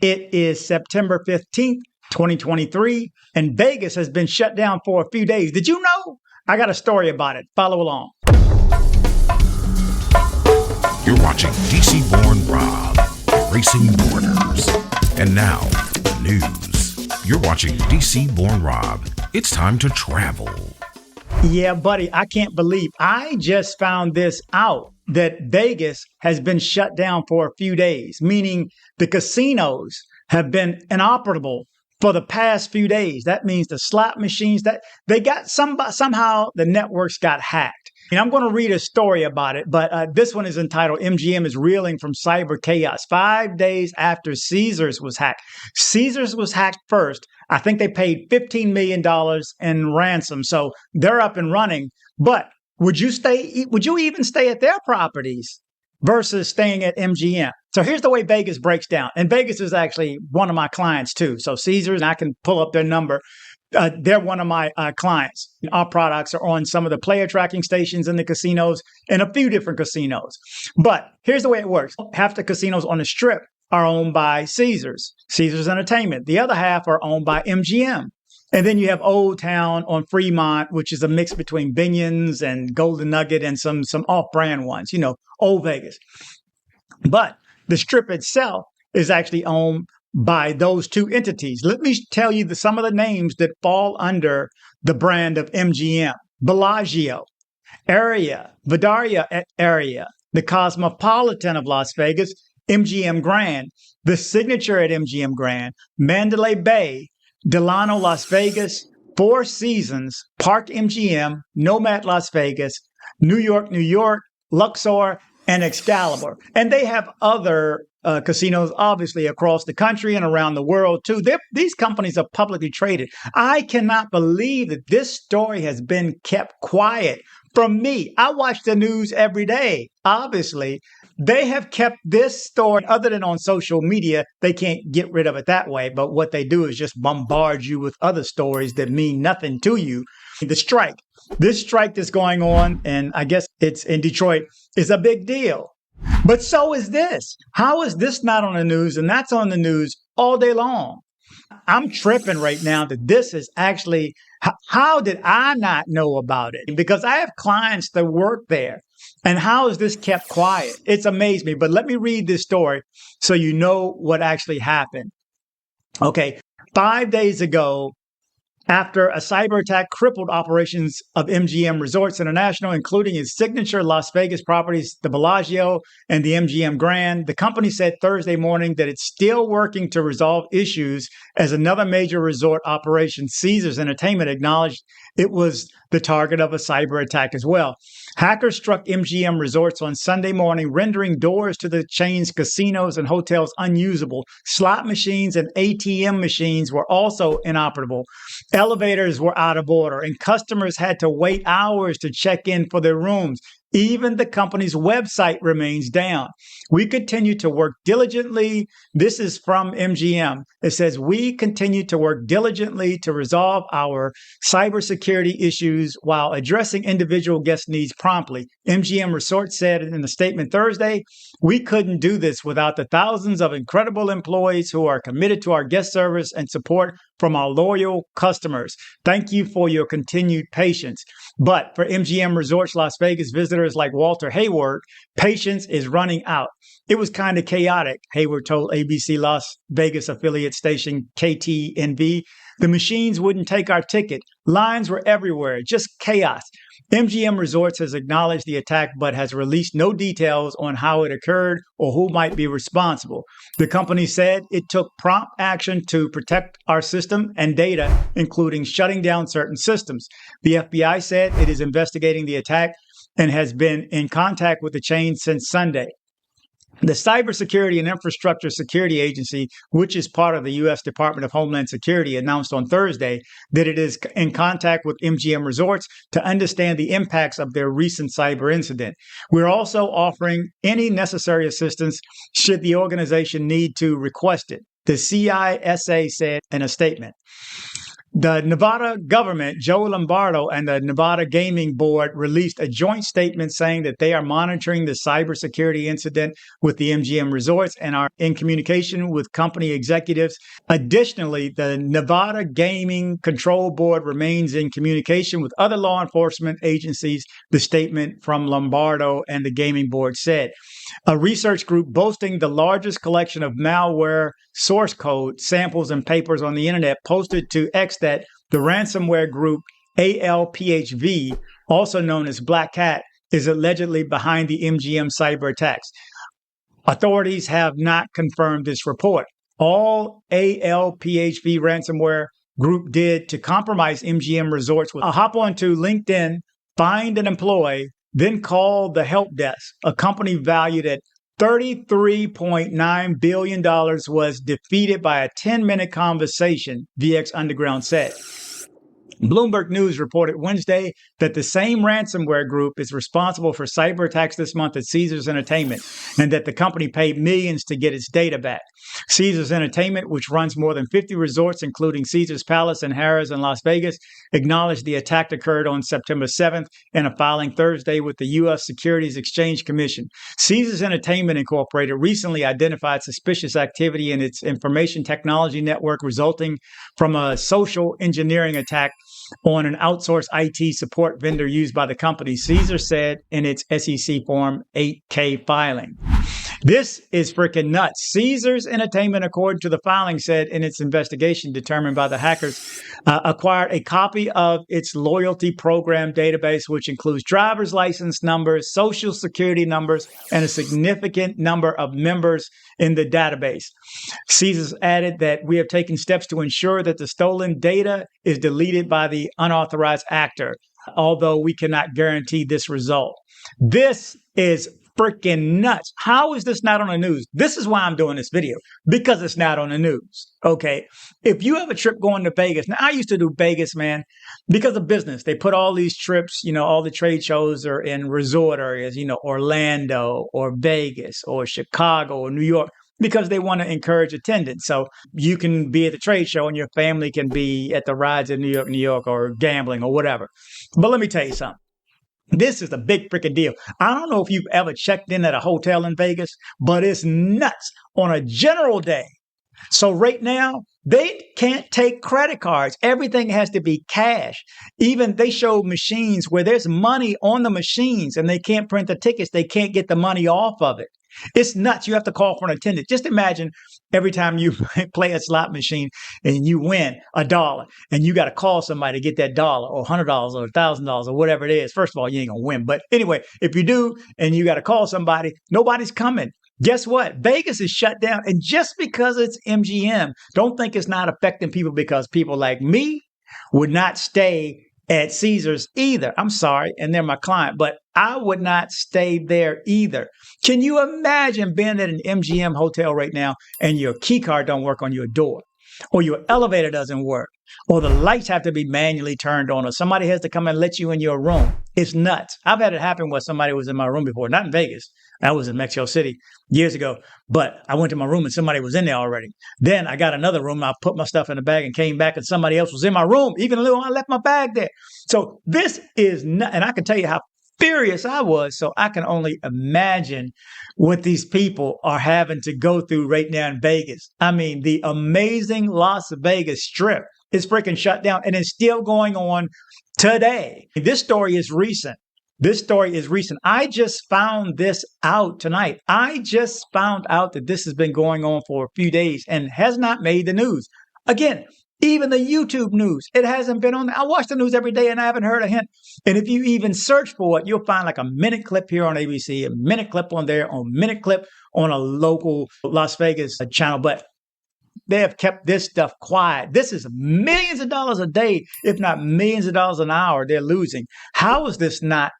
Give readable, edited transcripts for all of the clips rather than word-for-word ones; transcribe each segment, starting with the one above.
It is September 15th, 2023, and Vegas has been shut down for a few days. Did you know? I got a story about it. Follow along. You're watching DC-born Rob, Erasing Borders. And now, news. You're watching DC-born Rob. It's time to travel. Yeah, buddy, I can't believe I just found this out, that Vegas has been shut down for a few days, meaning the casinos have been inoperable for the past few days. That means the slot machines, that they got somehow the networks got hacked. And I'm going to read a story about it, but this one is entitled MGM is Reeling from Cyber Chaos. 5 days after Caesars was hacked. Caesars was hacked first. I think they paid $15 million in ransom. So they're up and running. But would you even stay at their properties versus staying at MGM? So here's the way Vegas breaks down. And Vegas is actually one of my clients too. So Caesars, and I can pull up their number. They're one of my clients. Our products are on some of the player tracking stations in the casinos and a few different casinos. But here's the way it works. Half the casinos on the Strip are owned by Caesars Entertainment. The other half are owned by MGM. And then you have Old Town on Fremont, which is a mix between Binion's and Golden Nugget and some off-brand ones, Old Vegas. But the Strip itself is actually owned by those two entities. Let me tell you some of the names that fall under the brand of MGM. Bellagio, Area, Vidaria Area, the Cosmopolitan of Las Vegas, MGM Grand, the Signature at MGM Grand, Mandalay Bay, Delano Las Vegas, Four Seasons, Park MGM, Nomad Las Vegas, New York, Luxor, and Excalibur. And they have other casinos, obviously, across the country and around the world, too. These companies are publicly traded. I cannot believe that this story has been kept quiet from me. I watch the news every day. Obviously, they have kept this story, other than on social media. They can't get rid of it that way. But what they do is just bombard you with other stories that mean nothing to you. The strike. This strike that's going on, and I guess it's in Detroit, is a big deal. But so is this. How is this not on the news? And that's on the news all day long. I'm tripping right now that this is actually, how did I not know about it? Because I have clients that work there. And how is this kept quiet? It's amazed me. But let me read this story so you know what actually happened. Okay, 5 days ago, after a cyber attack crippled operations of MGM Resorts International, including its signature Las Vegas properties, the Bellagio and the MGM Grand, the company said Thursday morning that it's still working to resolve issues as another major resort operation, Caesars Entertainment, acknowledged it was the target of a cyber attack as well. Hackers struck MGM Resorts on Sunday morning, rendering doors to the chain's casinos and hotels unusable. Slot machines and ATM machines were also inoperable. Elevators were out of order, and customers had to wait hours to check in for their rooms. Even the company's website remains down. We continue to work diligently. This is from MGM. It says, we continue to work diligently to resolve our cybersecurity issues while addressing individual guest needs promptly. MGM Resorts said in a statement Thursday, we couldn't do this without the thousands of incredible employees who are committed to our guest service and support from our loyal customers. Thank you for your continued patience. But for MGM Resorts Las Vegas visitors like Walter Hayward, patience is running out. It was kind of chaotic, Hayward told ABC Las Vegas affiliate station KTNV. The machines wouldn't take our ticket. Lines were everywhere, just chaos. MGM Resorts has acknowledged the attack but has released no details on how it occurred or who might be responsible. The company said it took prompt action to protect our system and data, including shutting down certain systems. The FBI said it is investigating the attack and has been in contact with the chain since Sunday. The Cybersecurity and Infrastructure Security Agency, which is part of the U.S. Department of Homeland Security, announced on Thursday that it is in contact with MGM Resorts to understand the impacts of their recent cyber incident. We're also offering any necessary assistance should the organization need to request it, the CISA said in a statement. The Nevada government, Joe Lombardo, and the Nevada Gaming Board released a joint statement saying that they are monitoring the cybersecurity incident with the MGM Resorts and are in communication with company executives. Additionally, the Nevada Gaming Control Board remains in communication with other law enforcement agencies, the statement from Lombardo and the Gaming Board said. A research group boasting the largest collection of malware source code, samples, and papers on the internet posted to X that the ransomware group ALPHV, also known as Black Hat, is allegedly behind the MGM cyber attacks. Authorities have not confirmed this report. All ALPHV ransomware group did to compromise MGM Resorts was hop onto LinkedIn, find an employee, then call the help desk. A company valued at $33.9 billion was defeated by a 10-minute conversation, VX Underground said. Bloomberg News reported Wednesday that the same ransomware group is responsible for cyber attacks this month at Caesars Entertainment and that the company paid millions to get its data back. Caesars Entertainment, which runs more than 50 resorts, including Caesars Palace and Harrah in Las Vegas, acknowledged the attack occurred on September 7th in a filing Thursday with the U.S. Securities Exchange Commission. Caesars Entertainment Incorporated recently identified suspicious activity in its information technology network resulting from a social engineering attack on an outsourced IT support vendor used by the company, Caesars said in its SEC Form 8K filing. This is freaking nuts. Caesars Entertainment, according to the filing, said in its investigation determined by the hackers, acquired a copy of its loyalty program database, which includes driver's license numbers, social security numbers, and a significant number of members in the database. Caesars added that we have taken steps to ensure that the stolen data is deleted by the unauthorized actor, although we cannot guarantee this result. This is freaking nuts. How is this not on the news? This is why I'm doing this video, because it's not on the news. Okay. If you have a trip going to Vegas, now I used to do Vegas, man, because of business. They put all these trips, all the trade shows are in resort areas, Orlando or Vegas or Chicago or New York, because they want to encourage attendance. So you can be at the trade show and your family can be at the rides in New York, or gambling or whatever. But let me tell you something. This is a big freaking deal. I don't know if you've ever checked in at a hotel in Vegas, but it's nuts on a general day. So right now, they can't take credit cards. Everything has to be cash. Even they show machines where there's money on the machines and they can't print the tickets. They can't get the money off of it. It's nuts. You have to call for an attendant. Just imagine every time you play a slot machine and you win $1 and you got to call somebody to get that $1 or $100 or $1,000 or whatever it is. First of all, you ain't going to win. But anyway, if you do and you got to call somebody, nobody's coming. Guess what? Vegas is shut down. And just because it's MGM, don't think it's not affecting people, because people like me would not stay at Caesars either. I'm sorry, and they're my client, but I would not stay there either. Can you imagine being at an MGM hotel right now and your key card don't work on your door, or your elevator doesn't work, or the lights have to be manually turned on, or somebody has to come and let you in your room? It's nuts. I've had it happen where somebody was in my room before, not in Vegas. I was in Mexico City years ago, but I went to my room and somebody was in there already. Then I got another room. I put my stuff in the bag and came back and somebody else was in my room, even though I left my bag there. So this is nuts. And I can tell you how furious I was. So I can only imagine what these people are having to go through right now in Vegas. I mean, the amazing Las Vegas Strip is freaking shut down and it's still going on today. This story is recent. I just found this out tonight. I just found out that this has been going on for a few days and has not made the news. Again, even the YouTube news, it hasn't been on. I watch the news every day and I haven't heard a hint. And if you even search for it, you'll find like a minute clip here on ABC, a minute clip on there, a minute clip on a local Las Vegas channel. But they have kept this stuff quiet. This is millions of dollars a day, if not millions of dollars an hour they're losing. How is this not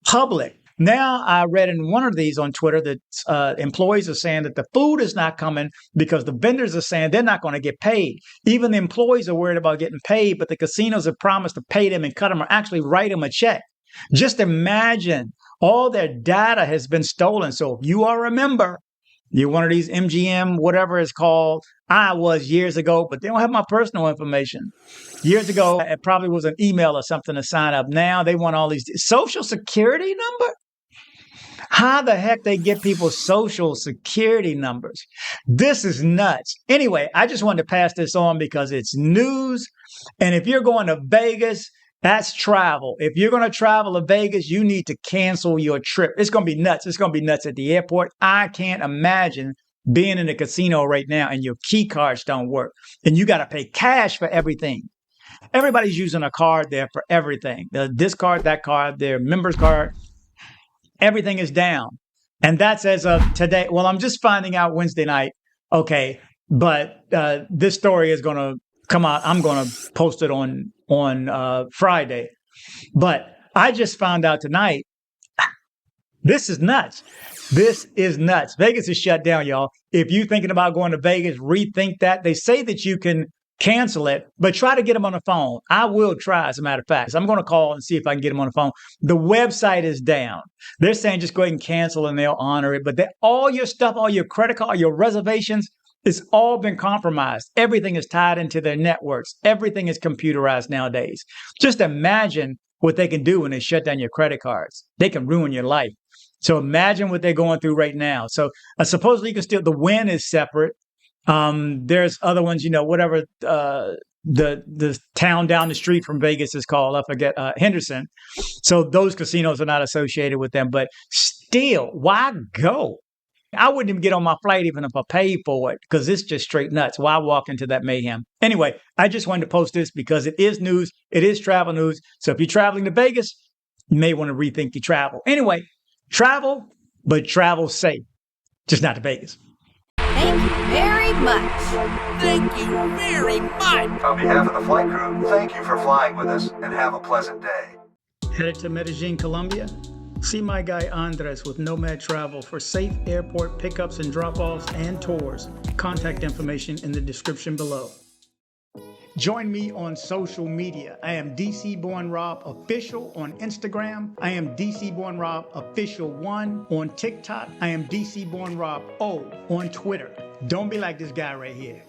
public? Now, I read in one of these on Twitter that employees are saying that the food is not coming because the vendors are saying they're not going to get paid. Even the employees are worried about getting paid, but the casinos have promised to pay them and cut them or actually write them a check. Just imagine, all their data has been stolen. So if you are a member You're one of these MGM, whatever it's called. I was years ago, but they don't have my personal information. Years ago, it probably was an email or something to sign up. Now they want all these social security number. How the heck they get people's social security numbers? This is nuts. Anyway, I just wanted to pass this on because it's news. And if you're going to Vegas, that's travel. If you're going to travel to Vegas, you need to cancel your trip. It's going to be nuts. It's going to be nuts at the airport. I can't imagine being in a casino right now and your key cards don't work and you got to pay cash for everything. Everybody's using a card there for everything. This card, that card, their members card. Everything is down. And that's as of today. Well, I'm just finding out Wednesday night. Okay. But this story is going to come out. I'm going to post it on Friday. But I just found out tonight. This is nuts. This is nuts. Vegas is shut down, y'all. If you're thinking about going to Vegas, rethink that. They say that you can cancel it, but try to get them on the phone. I will try, as a matter of fact. So I'm going to call and see if I can get them on the phone. The website is down. They're saying just go ahead and cancel and they'll honor it. But all your stuff, all your credit card, your reservations, it's all been compromised. Everything is tied into their networks. Everything is computerized nowadays. Just imagine what they can do when they shut down your credit cards. They can ruin your life. So imagine what they're going through right now. So supposedly you can still, the Wynn is separate. There's other ones, whatever the town down the street from Vegas is called. I forget, Henderson. So those casinos are not associated with them. But still, why go? I wouldn't even get on my flight even if I paid for it because it's just straight nuts. Why walk into that mayhem? Anyway, I just wanted to post this because it is news. It is travel news. So if you're traveling to Vegas, you may want to rethink your travel. Anyway, travel, but travel safe. Just not to Vegas. Thank you very much. Thank you very much. On behalf of the flight crew, thank you for flying with us and have a pleasant day. Headed to Medellin, Colombia? See my guy Andres with Nomad Travel for safe airport pickups and drop-offs and tours. Contact information in the description below. Join me on social media. I am DC Born Rob Official on Instagram. I am DC Born Rob Official 1 on TikTok. I am DC Born Rob O on Twitter. Don't be like this guy right here.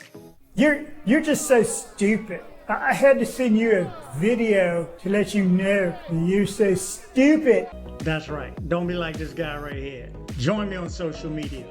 You're just so stupid. I had to send you a video to let you know that you're so stupid. That's right. Don't be like this guy right here. Join me on social media.